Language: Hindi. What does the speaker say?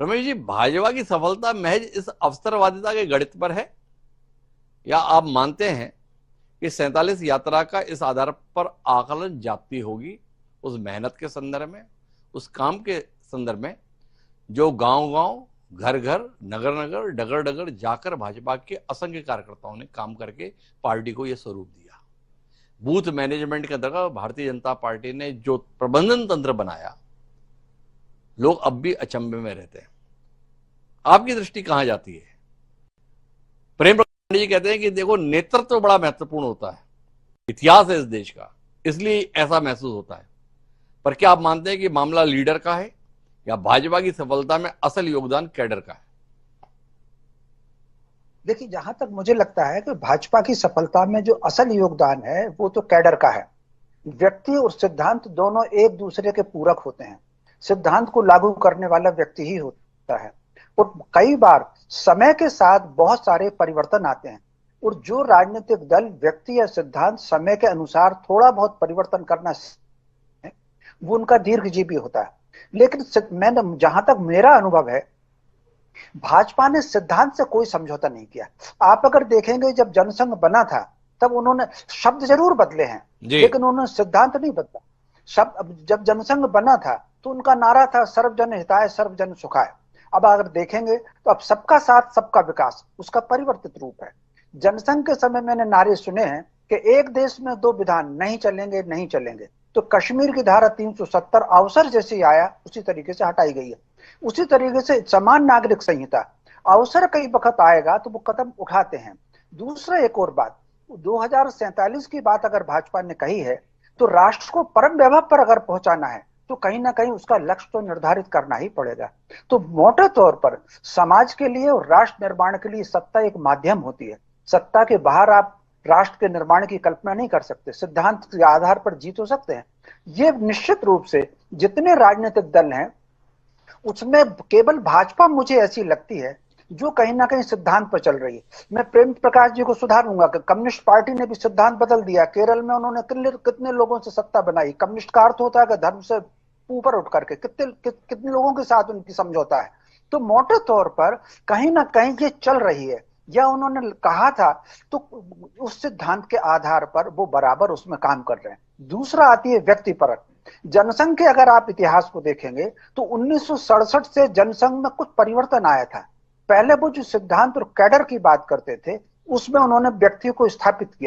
रमेश जी, भाजपा की सफलता महज इस अवसरवादिता के गणित पर है, या आप मानते हैं कि 47 यात्रा का इस आधार पर आकलन जाती होगी, उस मेहनत के संदर्भ में, उस काम के संदर्भ में जो गांव गांव, घर घर, नगर नगर, डगर डगर जाकर भाजपा के असंख्य कार्यकर्ताओं ने काम करके पार्टी को यह स्वरूप दिया। बूथ मैनेजमेंट के अंतर्गत भारतीय जनता पार्टी ने जो प्रबंधन तंत्र बनाया, लोग अब भी अचंभे में रहते हैं। आपकी दृष्टि कहां जाती है? प्रेम प्रकाश जी कहते हैं कि देखो, नेतृत्व तो बड़ा महत्वपूर्ण होता है, इतिहास है इस देश का, इसलिए ऐसा महसूस होता है। पर क्या आप मानते हैं कि मामला लीडर का है, या भाजपा की सफलता में असल योगदान कैडर का है? देखिए, जहां तक मुझे लगता है कि भाजपा की सफलता में जो असल योगदान है वो तो कैडर का है। व्यक्ति और सिद्धांत दोनों एक दूसरे के पूरक होते हैं। सिद्धांत को लागू करने वाला व्यक्ति ही होता है। और कई बार समय के साथ बहुत सारे परिवर्तन आते हैं, और जो राजनीतिक दल व्यक्ति या सिद्धांत समय के अनुसार थोड़ा बहुत परिवर्तन करना है, वो उनका दीर्घजीवी होता है। लेकिन मैंने, जहां तक मेरा अनुभव है, भाजपा ने सिद्धांत से कोई समझौता नहीं किया। आप अगर देखेंगे, जब जनसंघ बना था तब उन्होंने शब्द जरूर बदले हैं, जी। लेकिन उन्होंने सिद्धांत नहीं बदला। शब्द, जब जनसंघ बना था तो उनका नारा था सर्वजन हिताय सर्वजन सुखाय। अब अगर देखेंगे तो अब सबका साथ सबका विकास उसका परिवर्तित रूप है। जनसंघ के समय मैंने नारे सुने हैं कि एक देश में दो विधान नहीं चलेंगे, नहीं चलेंगे। तो कश्मीर की धारा 370 अवसर जैसे आया उसी तरीके से हटाई गई है। उसी तरीके से समान नागरिक संहिता, अवसर कई वक्त आएगा तो वो कदम उठाते हैं। दूसरा, एक और बात, 2047 की बात अगर भाजपा ने कही है, तो राष्ट्र को परम वैभव पर अगर पहुंचाना है तो कहीं ना कहीं उसका लक्ष्य तो निर्धारित करना ही पड़ेगा। तो मोटे तौर पर समाज के लिए और राष्ट्र निर्माण के लिए सत्ता एक माध्यम होती है। सत्ता के बाहर आप राष्ट्र के निर्माण की कल्पना नहीं कर सकते। सिद्धांत के आधार पर जीत हो सकते हैं। ये निश्चित रूप से जितने राजनीतिक दल हैं उसमें केवल भाजपा मुझे ऐसी लगती है जो कहीं ना कहीं सिद्धांत पर चल रही है। मैं प्रेम प्रकाश जी को सुधारूंगा कि कम्युनिस्ट पार्टी ने भी सिद्धांत बदल दिया। केरल में उन्होंने कितने लोगों से सत्ता बनाई। कम्युनिस्ट का अर्थ होता है कि धर्म से ऊपर उठ करके कितने लोगों के साथ उनकी समझौता है। तो मोटे तौर पर कहीं ना कहीं ये चल रही है, या उन्होंने कहा था, तो उस सिद्धांत के आधार पर वो बराबर उसमें काम कर रहे हैं। दूसरा आती है व्यक्तिपरक। जनसंघ के अगर आप इतिहास को देखेंगे तो 1967 से जनसंघ में कुछ परिवर्तन आया था। पहले वो जो सिद्धांत और कैडर की बात करते थे उसमें उन्होंने व्यक्ति को स्थापित किया।